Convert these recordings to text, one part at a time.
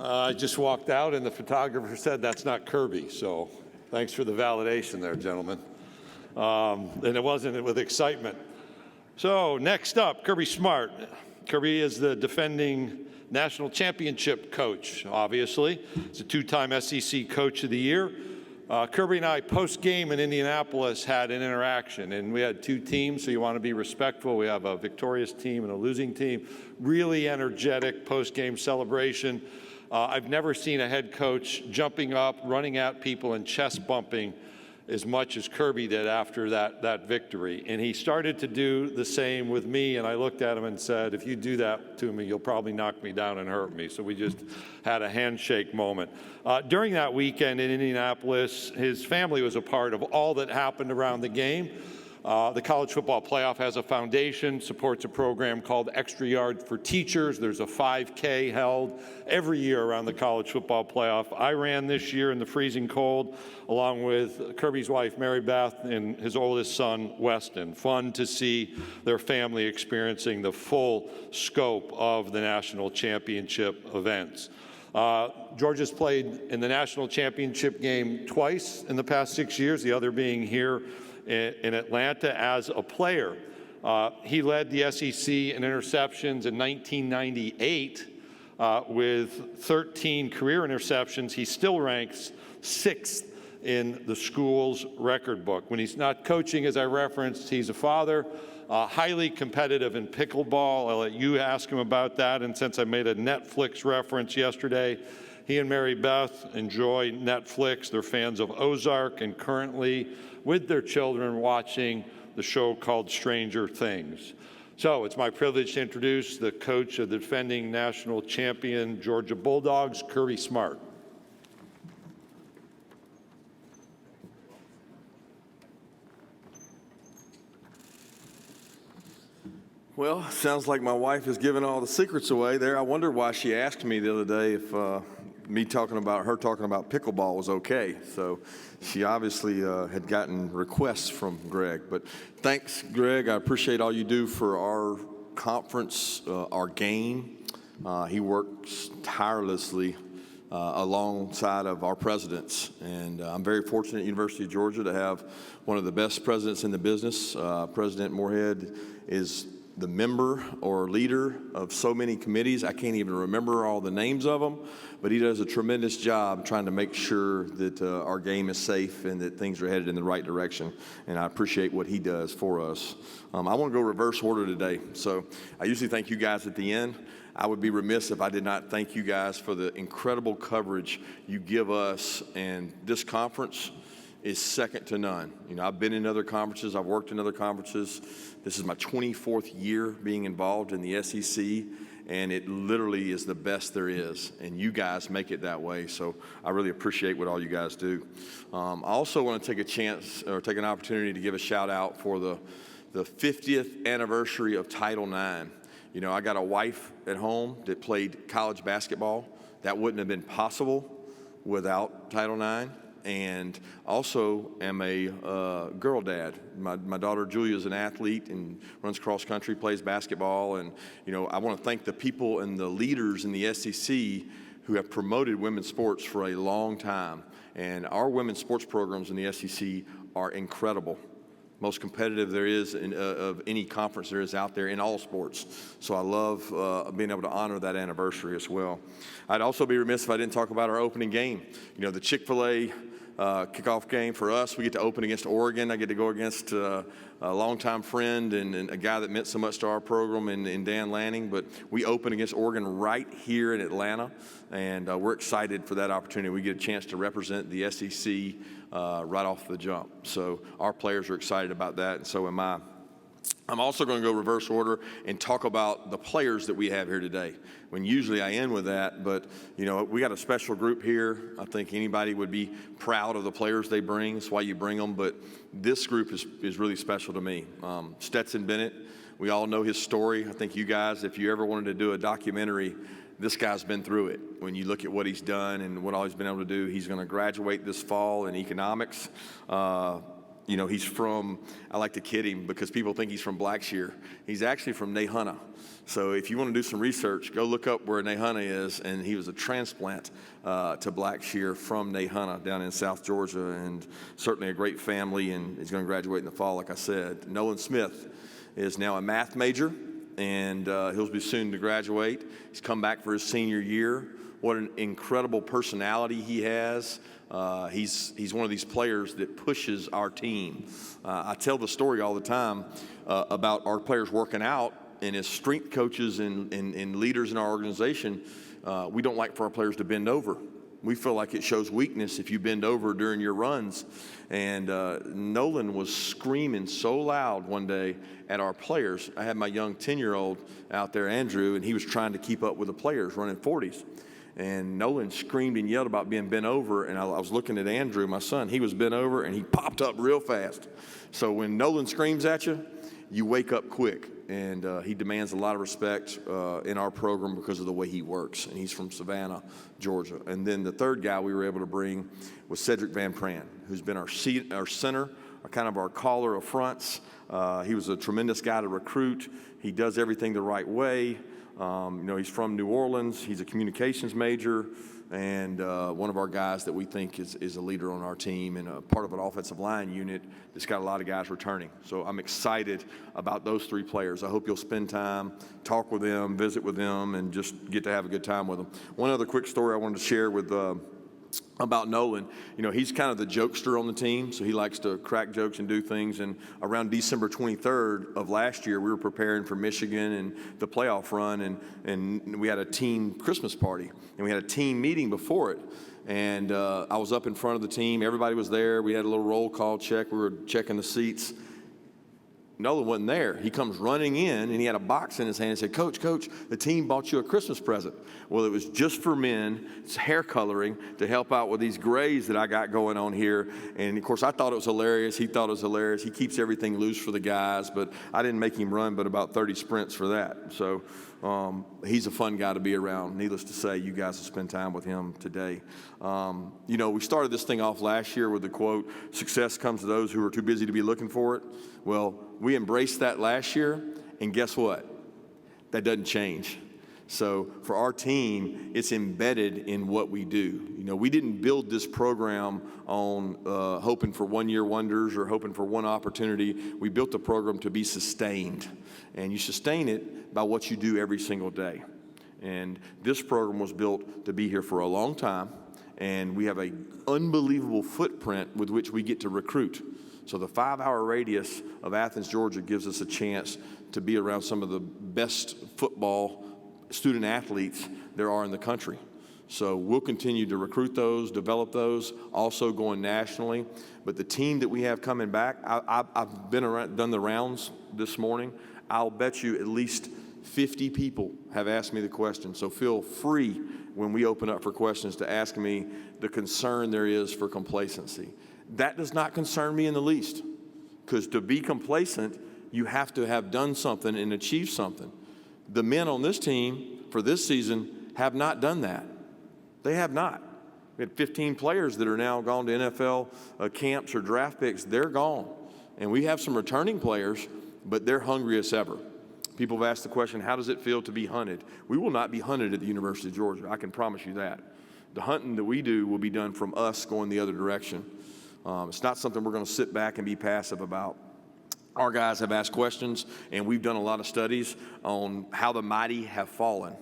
I just walked out and the photographer said that's not Kirby, so thanks for the validation there, gentlemen. And it wasn't with excitement. So next up, Kirby Smart. Kirby is the defending national championship coach, obviously. He's a two-time SEC Coach of the Year. Kirby and I, post-game in Indianapolis, had an interaction, and we had two teams, so you want to be respectful. We have a victorious team and a losing team. Really energetic post-game celebration. I've never seen a head coach jumping up, running at people, and chest bumping as much as Kirby did after that victory. And he started to do the same with me, and I looked at him and said, if you do that to me, you'll probably knock me down and hurt me. So we just had a handshake moment. During that weekend in Indianapolis, his family was a part of all that happened around the game. The College Football Playoff has a foundation, supports a program called Extra Yard for Teachers. There's a 5K held every year around the College Football Playoff. I ran this year in the freezing cold, along with Kirby's wife, Mary Beth, and his oldest son, Weston. Fun to see their family experiencing the full scope of the national championship events. Georgia's played in the national championship game twice in the past 6 years, the other being here in Atlanta as a player. He led the SEC in interceptions in 1998 with 13 career interceptions. He still ranks 6th in the school's record book. When he's not coaching, as I referenced, he's a father, highly competitive in pickleball. I'll let you ask him about that. And since I made a Netflix reference yesterday, he and Mary Beth enjoy Netflix. They're fans of Ozark and currently with their children watching the show called Stranger Things. So it's my privilege to introduce the coach of the defending national champion Georgia Bulldogs, Kirby Smart. Well, sounds like my wife is giving all the secrets away there. I wonder why she asked me the other day if her talking about pickleball was okay. So she obviously had gotten requests from Greg. But thanks, Greg. I appreciate all you do for our conference, our game. He works tirelessly alongside of our presidents. And I'm very fortunate at University of Georgia to have one of the best presidents in the business. President Moorhead is the member or leader of so many committees. I can't even remember all the names of them, but he does a tremendous job trying to make sure that our game is safe and that things are headed in the right direction. And I appreciate what he does for us. I want to go reverse order today. So I usually thank you guys at the end. I would be remiss if I did not thank you guys for the incredible coverage you give us, and this conference is second to none. You know, I've been in other conferences, I've worked in other conferences. This is my 24th year being involved in the SEC, and it literally is the best there is, and you guys make it that way, so I really appreciate what all you guys do. I also want to take an opportunity to give a shout out for the 50th anniversary of Title IX. You know, I got a wife at home that played college basketball. That wouldn't have been possible without Title IX. And also am a girl dad. My daughter Julia is an athlete and runs cross country, plays basketball. And, you know, I want to thank the people and the leaders in the SEC who have promoted women's sports for a long time. And our women's sports programs in the SEC are incredible. Most competitive there is of any conference there is out there in all sports. So I love being able to honor that anniversary as well. I'd also be remiss if I didn't talk about our opening game. You know, the Chick-fil-A kickoff game for us. We get to open against Oregon. I get to go against a longtime friend and a guy that meant so much to our program in Dan Lanning. But we open against Oregon right here in Atlanta, and we're excited for that opportunity. We get a chance to represent the SEC right off the jump. So our players are excited about that, and so am I. I'm also going to go reverse order and talk about the players that we have here today. When usually I end with that, but you know, we got a special group here. I think anybody would be proud of the players they bring. That's why you bring them. But this group is really special to me. Stetson Bennett, we all know his story. I think you guys, if you ever wanted to do a documentary, this guy's been through it. When you look at what he's done and what all he's been able to do, he's going to graduate this fall in economics. he's from, I like to kid him because people think he's from Blackshear. He's actually from Nahunta. So if you want to do some research, go look up where Nahunta is, and he was a transplant to Blackshear from Nahunta down in South Georgia, and certainly a great family, and he's going to graduate in the fall, like I said. Nolan Smith is now a math major, and he'll be soon to graduate. He's come back for his senior year. What an incredible personality he has. He's one of these players that pushes our team. I tell the story all the time about our players working out, and as strength coaches and leaders in our organization, we don't like for our players to bend over. We feel like it shows weakness if you bend over during your runs. And Nolan was screaming so loud one day at our players. I had my young 10-year-old out there, Andrew, and he was trying to keep up with the players running 40s. And Nolan screamed and yelled about being bent over, and I was looking at Andrew, my son. He was bent over, and he popped up real fast. So when Nolan screams at you, you wake up quick. And he demands a lot of respect in our program because of the way he works. And he's from Savannah, Georgia. And then the third guy we were able to bring was Cedric Van Prant, who's been our center, kind of our caller of fronts. He was a tremendous guy to recruit. He does everything the right way. He's from New Orleans. He's a communications major, and one of our guys that we think is a leader on our team and a part of an offensive line unit that's got a lot of guys returning. So I'm excited about those three players. I hope you'll spend time, talk with them, visit with them, and just get to have a good time with them. One other quick story I wanted to share with about Nolan. He's kind of the jokester on the team, so he likes to crack jokes and do things. And around December 23rd of last year, we were preparing for Michigan and the playoff run, and we had a team Christmas party, and we had a team meeting before it. And I was up in front of the team. Everybody was there. We had a little roll call check. We were checking the seats. Nolan wasn't there. He comes running in, and he had a box in his hand and said, Coach, the team bought you a Christmas present. Well, it was just for men. It's hair coloring to help out with these grays that I got going on here. And, of course, I thought it was hilarious. He thought it was hilarious. He keeps everything loose for the guys, but I didn't make him run but about 30 sprints for that. So he's a fun guy to be around. Needless to say, you guys will spend time with him today. We started this thing off last year with the quote, success comes to those who are too busy to be looking for it. Well, we embraced that last year, and guess what? That doesn't change. So for our team, it's embedded in what we do. We didn't build this program on hoping for one-year wonders or hoping for one opportunity. We built the program to be sustained, and you sustain it by what you do every single day. And this program was built to be here for a long time, and we have an unbelievable footprint with which we get to recruit. So the 5-hour radius of Athens, Georgia gives us a chance to be around some of the best football student athletes there are in the country. So we'll continue to recruit those, develop those, also going nationally. But the team that we have coming back, I've been around, done the rounds this morning. I'll bet you at least 50 people have asked me the question. So feel free when we open up for questions to ask me the concern there is for complacency. That does not concern me in the least, because to be complacent, you have to have done something and achieved something. The men on this team for this season have not done that. They have not. We had 15 players that are now gone to NFL camps or draft picks. They're gone. And we have some returning players, but they're hungry as ever. People have asked the question, how does it feel to be hunted? We will not be hunted at the University of Georgia. I can promise you that. The hunting that we do will be done from us going the other direction. It's not something we're going to sit back and be passive about. Our guys have asked questions, and we've done a lot of studies on how the mighty have fallen.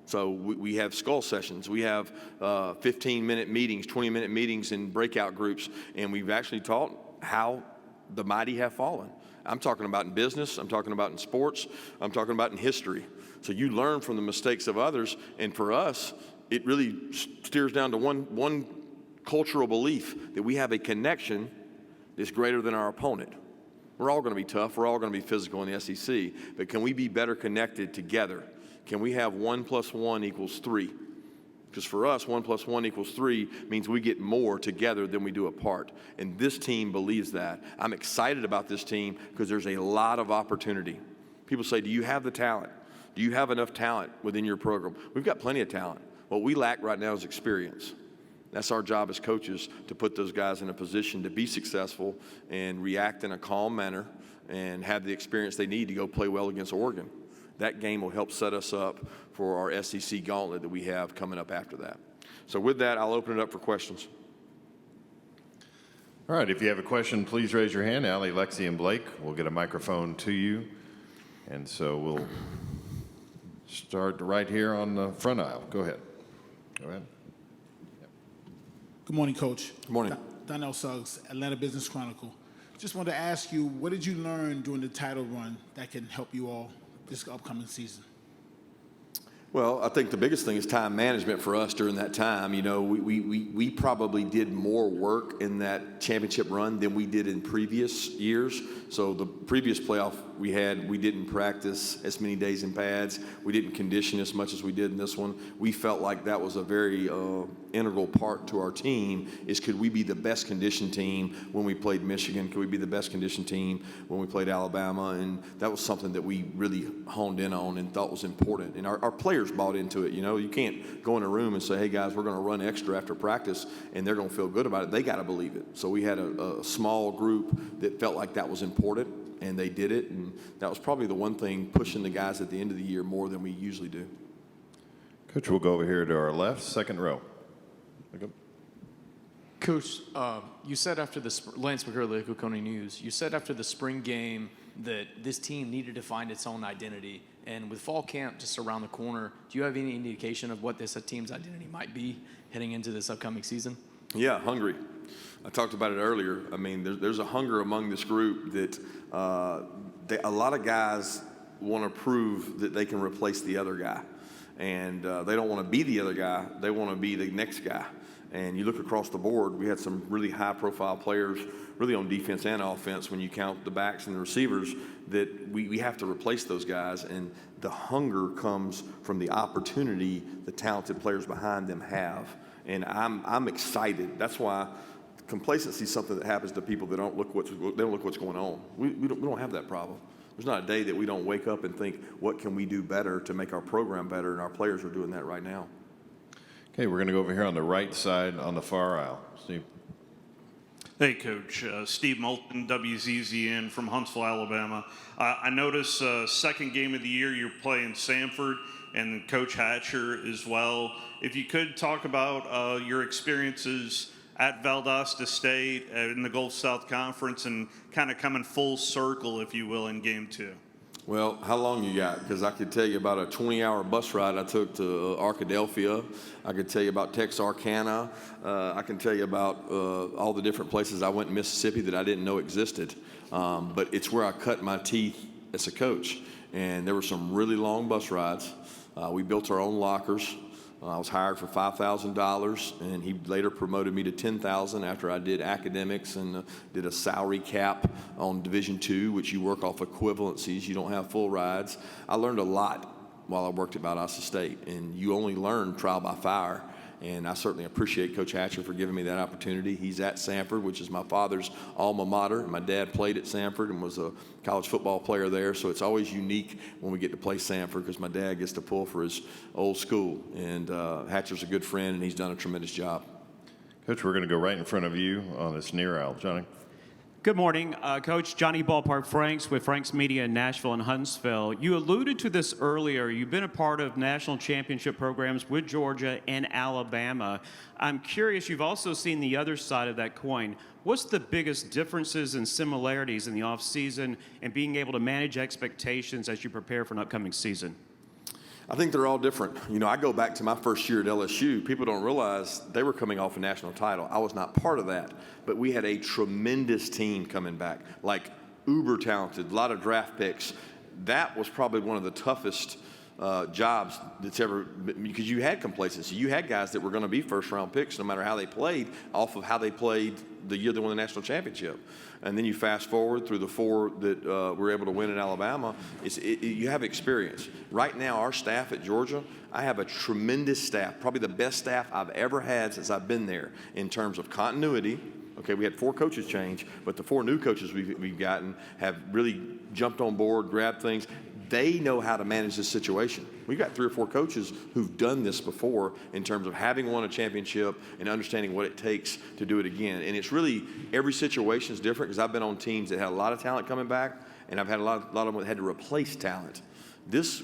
So we have skull sessions. We have 15-minute meetings, 20-minute meetings in breakout groups, and we've actually taught how the mighty have fallen. I'm talking about in business. I'm talking about in sports. I'm talking about in history. So you learn from the mistakes of others, and for us, it really steers down to one cultural belief that we have a connection that's greater than our opponent. We're all going to be tough. We're all going to be physical in the SEC. But can we be better connected together? Can we have 1 + 1 = 3? Because for us, 1 + 1 = 3 means we get more together than we do apart. And this team believes that. I'm excited about this team because there's a lot of opportunity. People say, do you have the talent? Do you have enough talent within your program? We've got plenty of talent. What we lack right now is experience. That's our job as coaches, to put those guys in a position to be successful and react in a calm manner and have the experience they need to go play well against Oregon. That game will help set us up for our SEC gauntlet that we have coming up after that. So with that, I'll open it up for questions. All right, if you have a question, please raise your hand. Allie, Lexi, and Blake will get a microphone to you. And so we'll start right here on the front aisle. Go ahead. Go ahead. Good morning, Coach. Good morning. Donnell Suggs, Atlanta Business Chronicle. Just wanted to ask you, what did you learn during the title run that can help you all this upcoming season? Well, I think the biggest thing is time management for us during that time. You know, we probably did more work in that championship run than we did in previous years. So the previous playoff we didn't practice as many days in pads. We didn't condition as much as we did in this one. We felt like that was a very integral part to our team, is could we be the best conditioned team when we played Michigan? Could we be the best conditioned team when we played Alabama? And that was something that we really honed in on and thought was important. And our players bought into it. You know, you can't go in a room and say, hey guys, we're going to run extra after practice, and they're going to feel good about it. They got to believe it. So we had a small group that felt like that was important, and they did it. And that was probably the one thing pushing the guys at the end of the year more than we usually do. Coach, we'll go over here to our left, second row. Coach, you said after the Lance McCurley, Oconee News, you said after the spring game that this team needed to find its own identity. And with fall camp just around the corner, do you have any indication of what this team's identity might be heading into this upcoming season? Yeah, hungry. I talked about it earlier. I mean, there's a hunger among this group that a lot of guys want to prove that they can replace the other guy. And they don't want to be the other guy. They want to be the next guy. And you look across the board, we had some really high-profile players, really on defense and offense, when you count the backs and the receivers, that we have to replace those guys. And the hunger comes from the opportunity the talented players behind them have. And I'm excited. That's why complacency is something that happens to people that don't look what's going on. We don't have that problem. There's not a day that we don't wake up and think, what can we do better to make our program better? And our players are doing that right now. Okay, we're going to go over here on the right side on the far aisle. Steve. Hey, Coach. Steve Moulton, WZZN from Huntsville, Alabama. I noticed second game of the year you're playing Samford and Coach Hatcher as well. If you could talk about your experiences at Valdosta State in the Gulf South Conference and kind of coming full circle, if you will, in game two. Well, how long you got? Because I could tell you about a 20-hour bus ride I took to Arkadelphia. I could tell you about Texarkana. I can tell you about all the different places I went in Mississippi that I didn't know existed. But it's where I cut my teeth as a coach. And there were some really long bus rides. We built our own lockers. I was hired for $5,000, and he later promoted me to $10,000 after I did academics and did a salary cap on Division II, which you work off equivalencies. You don't have full rides. I learned a lot while I worked at Valdosta State, and you only learn trial by fire. And I certainly appreciate Coach Hatcher for giving me that opportunity. He's at Samford, which is my father's alma mater. My dad played at Samford and was a college football player there, so it's always unique when we get to play Samford because my dad gets to pull for his old school. And Hatcher's a good friend, and he's done a tremendous job. Coach, we're going to go right in front of you on this near aisle. Johnny. Good morning, Coach. Johnny Ballpark Franks with Franks Media in Nashville and Huntsville. You alluded to this earlier. You've been a part of national championship programs with Georgia and Alabama. I'm curious, you've also seen the other side of that coin. What's the biggest differences and similarities in the offseason and being able to manage expectations as you prepare for an upcoming season? I think they're all different. You know, I go back to my first year at LSU. People don't realize they were coming off a national title. I was not part of that, but we had a tremendous team coming back, like uber talented, a lot of draft picks. That was probably one of the toughest jobs that's ever, because you had complacency. You had guys that were going to be first-round picks no matter how they played, off of how they played the year they won the national championship. And then you fast forward through the four that were able to win in Alabama. You have experience. Right now, our staff at Georgia, I have a tremendous staff, probably the best staff I've ever had since I've been there in terms of continuity. Okay, we had 4 coaches change, but the 4 new coaches we've gotten have really jumped on board, grabbed things. They know how to manage this situation. We've got 3 or 4 coaches who've done this before in terms of having won a championship and understanding what it takes to do it again. And it's really, every situation is different, because I've been on teams that had a lot of talent coming back, and I've had a lot of them that had to replace talent.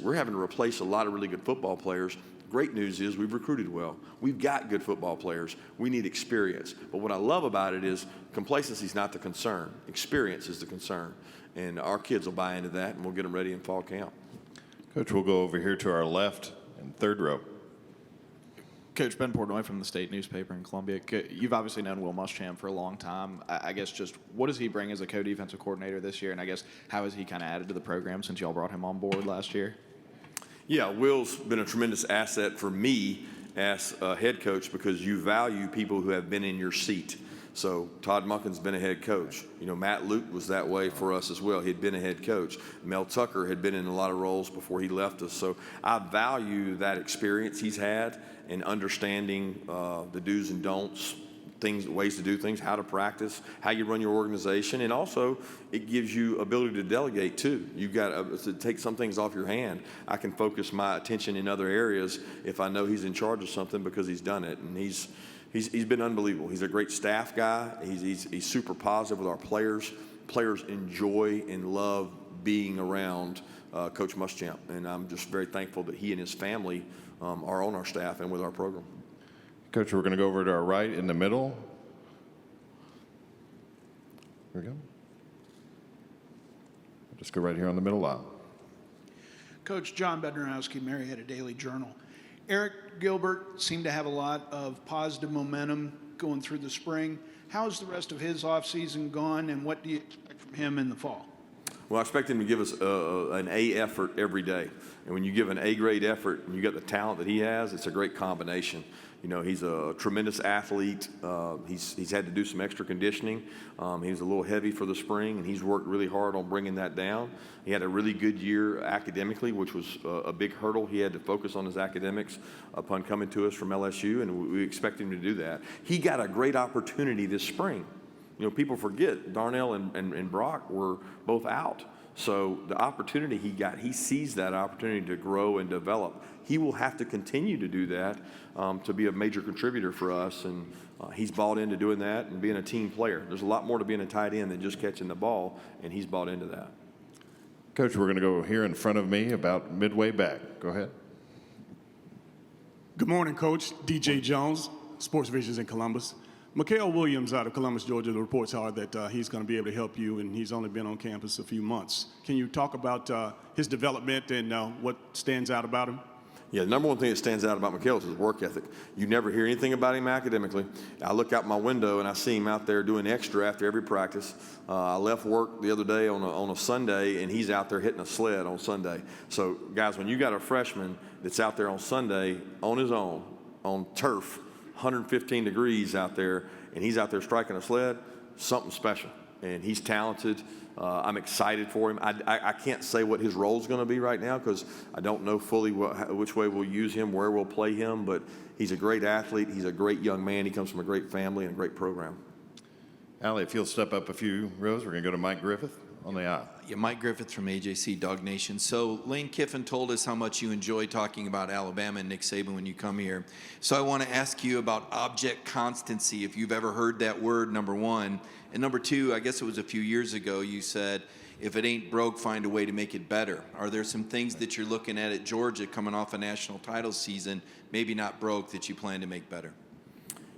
We're having to replace a lot of really good football players. Great news is we've recruited well. We've got good football players. We need experience. But what I love about it is complacency is not the concern. Experience is the concern. And our kids will buy into that, and we'll get them ready in fall camp. Coach, we'll go over here to our left in third row. Coach, Ben Portnoy from the State newspaper in Columbia. You've obviously known Will Muschamp for a long time. I guess just what does he bring as a co-defensive coordinator this year? And I guess how has he kind of added to the program since y'all brought him on board last year? Yeah, Will's been a tremendous asset for me as a head coach, because you value people who have been in your seat. So Todd Munkin's been a head coach. You know, Matt Luke was that way for us as well. He'd been a head coach. Mel Tucker had been in a lot of roles before he left us. So I value that experience he's had and understanding the do's and don'ts, things, ways to do things, how to practice, how you run your organization, and also it gives you ability to delegate too. You've got to take some things off your hand. I can focus my attention in other areas if I know he's in charge of something, because he's done it, and he's been unbelievable. He's a great staff guy. He's super positive with our players. Players enjoy and love being around Coach Muschamp, and I'm just very thankful that he and his family are on our staff and with our program. Coach, we're going to go over to our right in the middle. Here we go. Just go right here on the middle aisle. Coach John Bednarowski, Marietta Daily Journal. Eric Gilbert seemed to have a lot of positive momentum going through the spring. How's the rest of his offseason gone, and what do you expect from him in the fall? Well, I expect him to give us an A effort every day. And when you give an A-grade effort and you got the talent that he has, it's a great combination. You know, he's a tremendous athlete. He's had to do some extra conditioning. He was a little heavy for the spring, and he's worked really hard on bringing that down. He had a really good year academically, which was a big hurdle. He had to focus on his academics upon coming to us from LSU, and we expect him to do that. He got a great opportunity this spring. You know, people forget Darnell and Brock were both out. So the opportunity he got, he sees that opportunity to grow and develop. He will have to continue to do that to be a major contributor for us, and he's bought into doing that and being a team player. There's a lot more to being a tight end than just catching the ball, and he's bought into that. Coach, we're going to go here in front of me about midway back. Go ahead. Good morning, Coach. DJ Jones, Sports Visions in Columbus. Mikael Williams out of Columbus, Georgia, the reports are that he's going to be able to help you, and he's only been on campus a few months. Can you talk about his development and what stands out about him? Yeah, the number one thing that stands out about Mikael is his work ethic. You never hear anything about him academically. I look out my window and I see him out there doing extra after every practice. I left work the other day on a Sunday, and he's out there hitting a sled on Sunday. So, guys, when you got a freshman that's out there on Sunday on his own, on turf, 115 degrees out there, and he's out there striking a sled, something special. And he's talented. I'm excited for him. I can't say what his role is going to be right now, because I don't know fully which way we'll use him, where we'll play him, but he's a great athlete. He's a great young man. He comes from a great family and a great program. Allie, if you'll step up a few rows, we're going to go to Mike Griffith on the aisle. Yeah, Mike Griffith from AJC Dog Nation. So Lane Kiffin told us how much you enjoy talking about Alabama and Nick Saban when you come here. So I want to ask you about object constancy, if you've ever heard that word, number one. And number two, I guess it was a few years ago, you said, if it ain't broke, find a way to make it better. Are there some things that you're looking at Georgia coming off a national title season, maybe not broke, that you plan to make better?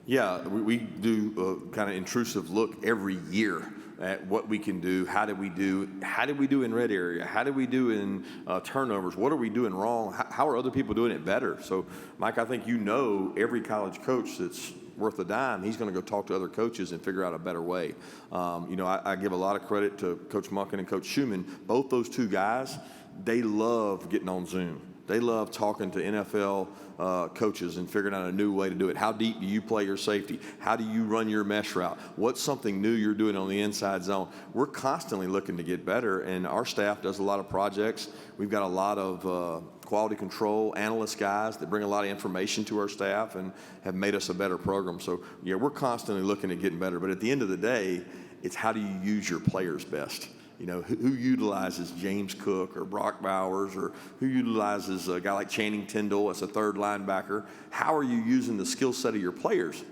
Yeah, we do a kind of intrusive look every year at what we can do. How did we do in red area? How did we do in turnovers? What are we doing wrong? How are other people doing it better? So, Mike, I think you know every college coach that's worth a dime, he's going to go talk to other coaches and figure out a better way. You know, I give a lot of credit to Coach Munkin and Coach Schumann. Both those two guys, they love getting on Zoom. They love talking to NFL coaches and figuring out a new way to do it. How deep do you play your safety? How do you run your mesh route? What's something new you're doing on the inside zone? We're constantly looking to get better, and our staff does a lot of projects. We've got a lot of quality control analyst guys that bring a lot of information to our staff and have made us a better program. So, yeah, we're constantly looking at getting better. But at the end of the day, it's how do you use your players best? You know, who utilizes James Cook or Brock Bowers, or who utilizes a guy like Channing Tindall as a third linebacker? How are you using the skill set of your players?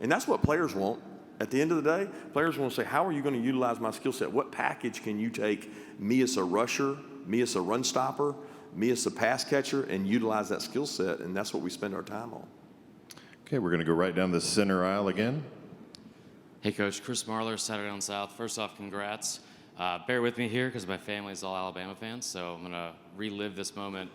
And that's what players want. At the end of the day, players want to say, how are you going to utilize my skill set? What package can you take me as a rusher, me as a run stopper, me as a pass catcher, and utilize that skill set? And that's what we spend our time on. Okay, we're going to go right down the center aisle again. Hey, Coach. Chris Marler, Saturday Down South. First off, congrats. Bear with me here because my family is all Alabama fans, so I'm going to relive this moment.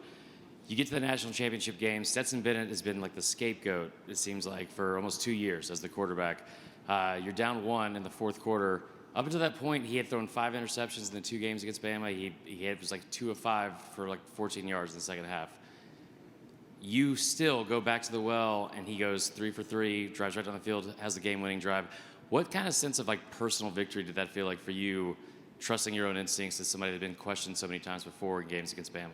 You get to the national championship game. Stetson Bennett has been like the scapegoat, it seems like, for almost 2 years as the quarterback. You're down 1 in the fourth quarter. Up until that point, he had thrown 5 interceptions in the 2 games against Bama. He was like 2 of 5 for like 14 yards in the second half. You still go back to the well, and he goes 3 for 3, drives right down the field, has the game-winning drive. What kind of sense of like personal victory did that feel like for you, trusting your own instincts as somebody that had been questioned so many times before in games against Bama?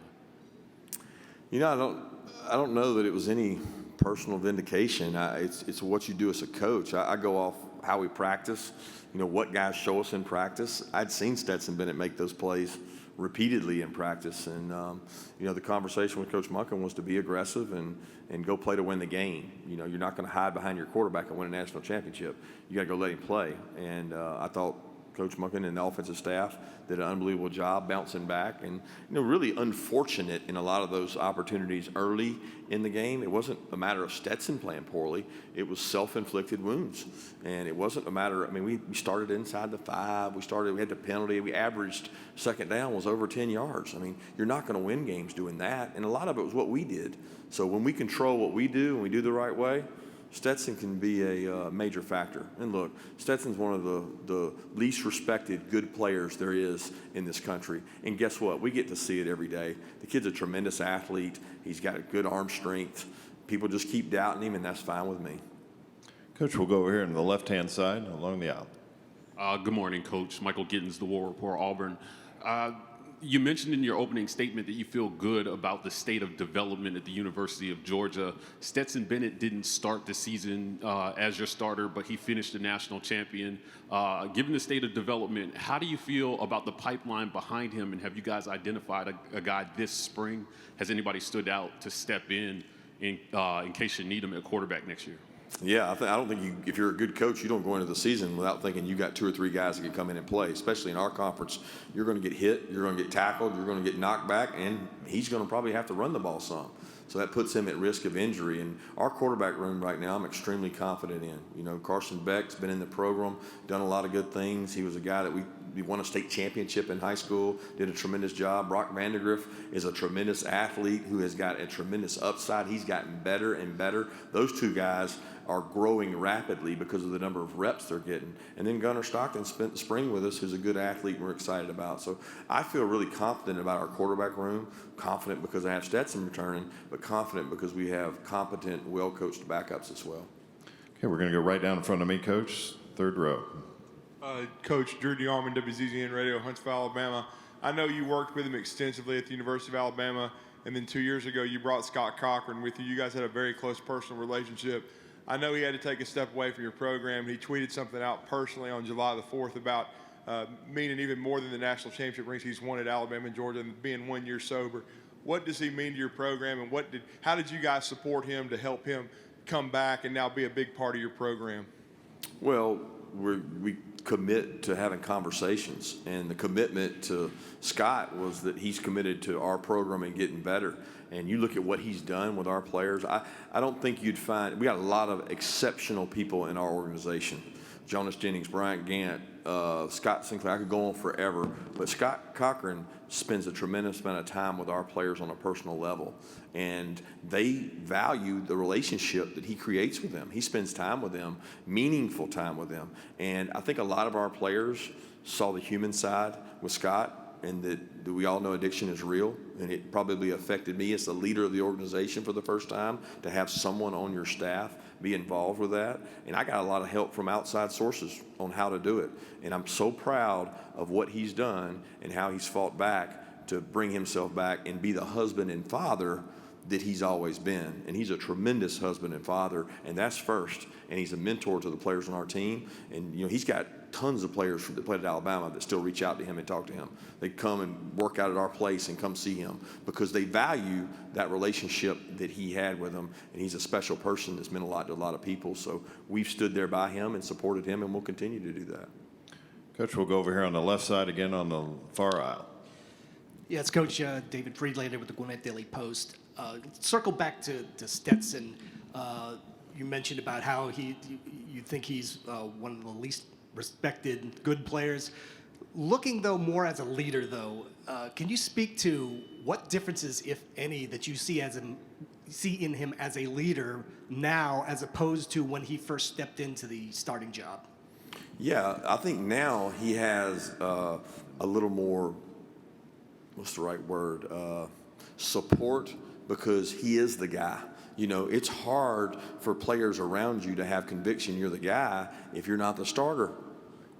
You know, I don't know that it was any personal vindication. It's what you do as a coach. I go off how we practice, you know, what guys show us in practice. I'd seen Stetson Bennett make those plays repeatedly in practice. And, you know, the conversation with Coach Munkin was to be aggressive and go play to win the game. You know, you're not going to hide behind your quarterback and win a national championship. You got to go let him play. And I thought Coach Munkin and the offensive staff did an unbelievable job bouncing back, and, you know, really unfortunate in a lot of those opportunities early in the game. It wasn't a matter of Stetson playing poorly. It was self-inflicted wounds. And it wasn't a matter, I mean, we started inside the 5. We had the penalty. We averaged second down was over 10 yards. I mean, you're not going to win games doing that. And a lot of it was what we did. So when we control what we do and we do the right way, Stetson can be a major factor. And look, Stetson's one of the least respected good players there is in this country. And guess what? We get to see it every day. The kid's a tremendous athlete. He's got a good arm strength. People just keep doubting him, and that's fine with me. Coach, we'll go over here on the left-hand side along the aisle. Good morning, Coach. Michael Gittins, The War Report, Auburn. You mentioned in your opening statement that you feel good about the state of development at the University of Georgia. Stetson Bennett didn't start the season as your starter, but he finished the national champion. Given the state of development, how do you feel about the pipeline behind him, and have you guys identified a guy this spring? Has anybody stood out to step in case you need him at quarterback next year? Yeah, I don't think if you're a good coach, you don't go into the season without thinking you got 2 or 3 guys that can come in and play, especially in our conference. You're going to get hit, you're going to get tackled, you're going to get knocked back, and he's going to probably have to run the ball some. So that puts him at risk of injury. And our quarterback room right now, I'm extremely confident in. You know, Carson Beck's been in the program, done a lot of good things. He was a guy that we won a state championship in high school, did a tremendous job. Brock Vandegrift is a tremendous athlete who has got a tremendous upside. He's gotten better and better. Those 2 guys are growing rapidly because of the number of reps they're getting. And then Gunnar Stockton spent the spring with us, who's a good athlete we're excited about. So I feel really confident about our quarterback room, confident because I have Stetson returning, but confident because we have competent, well-coached backups as well. Okay, we're going to go right down in front of me, Coach, 3rd row. Coach Drew DeArmond, WZZN Radio, Huntsville, Alabama. I know you worked with him extensively at the University of Alabama, and then 2 years ago you brought Scott Cochran with you. You guys had a very close personal relationship. I know he had to take a step away from your program. He tweeted something out personally on July the 4th about meaning even more than the national championship rings he's won at Alabama and Georgia and being 1 year sober. What does he mean to your program, and how did you guys support him to help him come back and now be a big part of your program? Well, we commit to having conversations, and the commitment to Scott was that he's committed to our program and getting better. And you look at what he's done with our players, I don't think you'd find, we got a lot of exceptional people in our organization. Jonas Jennings, Bryant Gant, Scott Sinclair, I could go on forever, but Scott Cochran spends a tremendous amount of time with our players on a personal level, and they value the relationship that he creates with them. He spends time with them, meaningful time with them, and I think a lot of our players saw the human side with Scott, and that we all know addiction is real, and it probably affected me as the leader of the organization for the first time to have someone on your staff be involved with that. And I got a lot of help from outside sources on how to do it. And I'm so proud of what he's done and how he's fought back to bring himself back and be the husband and father that he's always been. And he's a tremendous husband and father, and that's first. And he's a mentor to the players on our team. And, you know, he's got tons of players that played at Alabama that still reach out to him and talk to him. They come and work out at our place and come see him because they value that relationship that he had with them, and he's a special person that's meant a lot to a lot of people. So we've stood there by him and supported him, and we'll continue to do that. Coach, we'll go over here on the left side again on the far aisle. Yeah, it's Coach David Friedlander with the Gwinnett Daily Post. Circle back to Stetson. You mentioned about how you think he's one of the least respected good players. Looking, though, more as a leader, though, can you speak to what differences, if any, that you see in him as a leader now as opposed to when he first stepped into the starting job? Yeah, I think now he has a little more, what's the right word, support, because he is the guy. You know, it's hard for players around you to have conviction you're the guy if you're not the starter.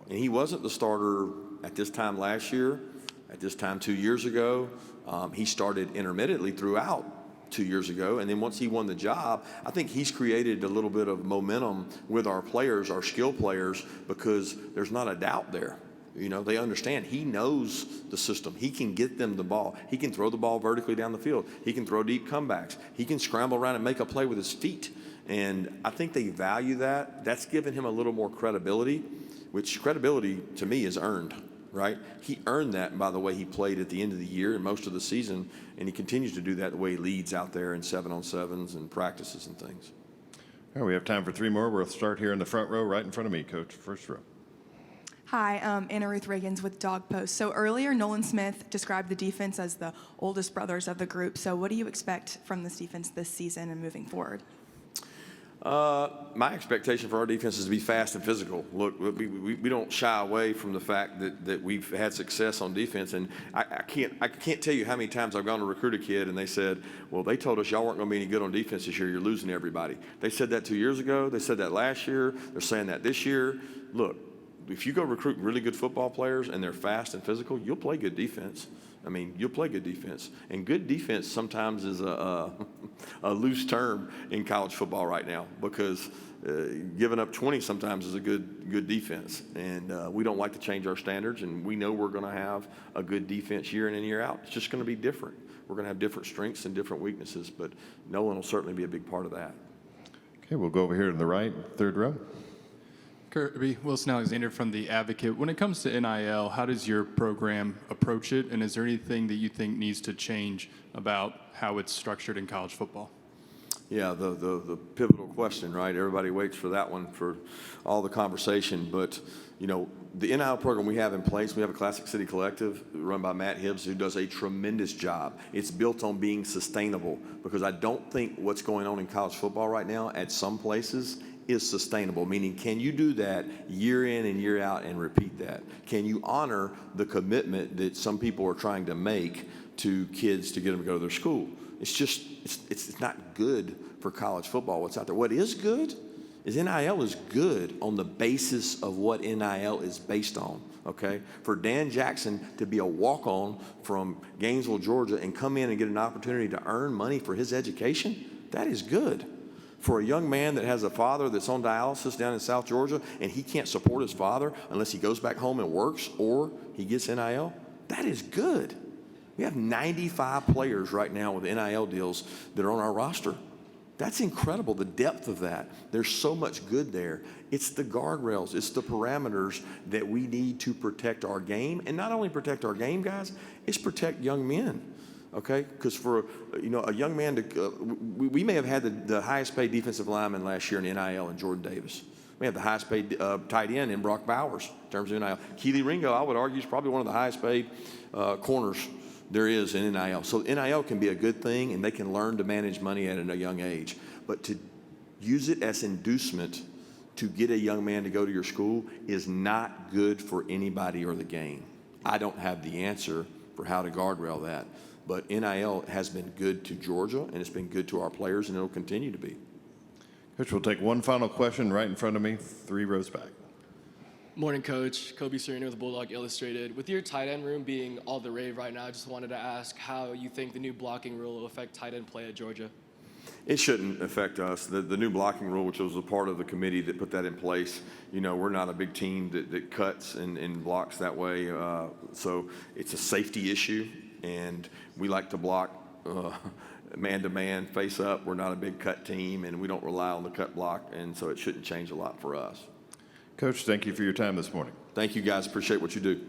And he wasn't the starter at this time last year, at this time 2 years ago. He started intermittently throughout 2 years ago. And then once he won the job, I think he's created a little bit of momentum with our players, our skill players, because there's not a doubt there. You know, they understand he knows the system. He can get them the ball. He can throw the ball vertically down the field. He can throw deep comebacks. He can scramble around and make a play with his feet. And I think they value that. That's given him a little more credibility, which credibility to me is earned, right? He earned that by the way he played at the end of the year and most of the season, and he continues to do that the way he leads out there in 7-on-7s and practices and things. All right, we have time for 3 more. We'll start here in the front row, right in front of me, Coach, first row. Hi, Anna Ruth Reagans with Dog Post. So earlier, Nolan Smith described the defense as the oldest brothers of the group. So what do you expect from this defense this season and moving forward? My expectation for our defense is to be fast and physical. Look, we don't shy away from the fact that we've had success on defense, and I can't tell you how many times I've gone to recruit a kid and they said, well, they told us y'all weren't going to be any good on defense this year. You're losing everybody. They said that 2 years ago. They said that last year. They're saying that this year. Look, if you go recruit really good football players and they're fast and physical, you'll play good defense. I mean, you'll play good defense. And good defense sometimes is a loose term in college football right now, because giving up 20 sometimes is a good defense. And we don't like to change our standards, and we know we're going to have a good defense year in and year out. It's just going to be different. We're going to have different strengths and different weaknesses, but Nolan will certainly be a big part of that. Okay, we'll go over here to the right, third row. Kirby, Wilson Alexander from The Advocate. When it comes to NIL, how does your program approach it, and is there anything that you think needs to change about how it's structured in college football? Yeah, the pivotal question, right? Everybody waits for that one for all the conversation. But, you know, the NIL program we have in place, we have a Classic City Collective run by Matt Hibbs, who does a tremendous job. It's built on being sustainable, because I don't think what's going on in college football right now at some places is sustainable, meaning can you do that year in and year out and repeat that? Can you honor the commitment that some people are trying to make to kids to get them to go to their school? It's just, it's not good for college football, what's out there. What is good is NIL is good on the basis of what NIL is based on, okay? For Dan Jackson to be a walk-on from Gainesville, Georgia, and come in and get an opportunity to earn money for his education, that is good. For a young man that has a father that's on dialysis down in South Georgia and he can't support his father unless he goes back home and works or he gets NIL, that is good. We have 95 players right now with NIL deals that are on our roster. That's incredible, the depth of that. There's so much good there. It's the guardrails, it's the parameters that we need to protect our game. And not only protect our game, guys, it's protect young men. Okay, because for a young man we may have had the highest paid defensive lineman last year in NIL in Jordan Davis. We have the highest paid tight end in Brock Bowers in terms of NIL. Keely Ringo, I would argue, is probably one of the highest paid corners there is in NIL. So NIL can be a good thing, and they can learn to manage money at a young age. But to use it as inducement to get a young man to go to your school is not good for anybody or the game. I don't have the answer for how to guardrail that. But NIL has been good to Georgia, and it's been good to our players, and it'll continue to be. Coach, we'll take one final question right in front of me, 3 rows back. Morning, Coach. Kobe Serena with Bulldog Illustrated. With your tight end room being all the rave right now, I just wanted to ask how you think the new blocking rule will affect tight end play at Georgia. It shouldn't affect us. The new blocking rule, which was a part of the committee that put that in place, we're not a big team that cuts and blocks that way. So it's a safety issue, and we like to block man-to-man, face up. We're not a big cut team, and we don't rely on the cut block, and so it shouldn't change a lot for us. Coach, thank you for your time this morning. Thank you, guys. Appreciate what you do.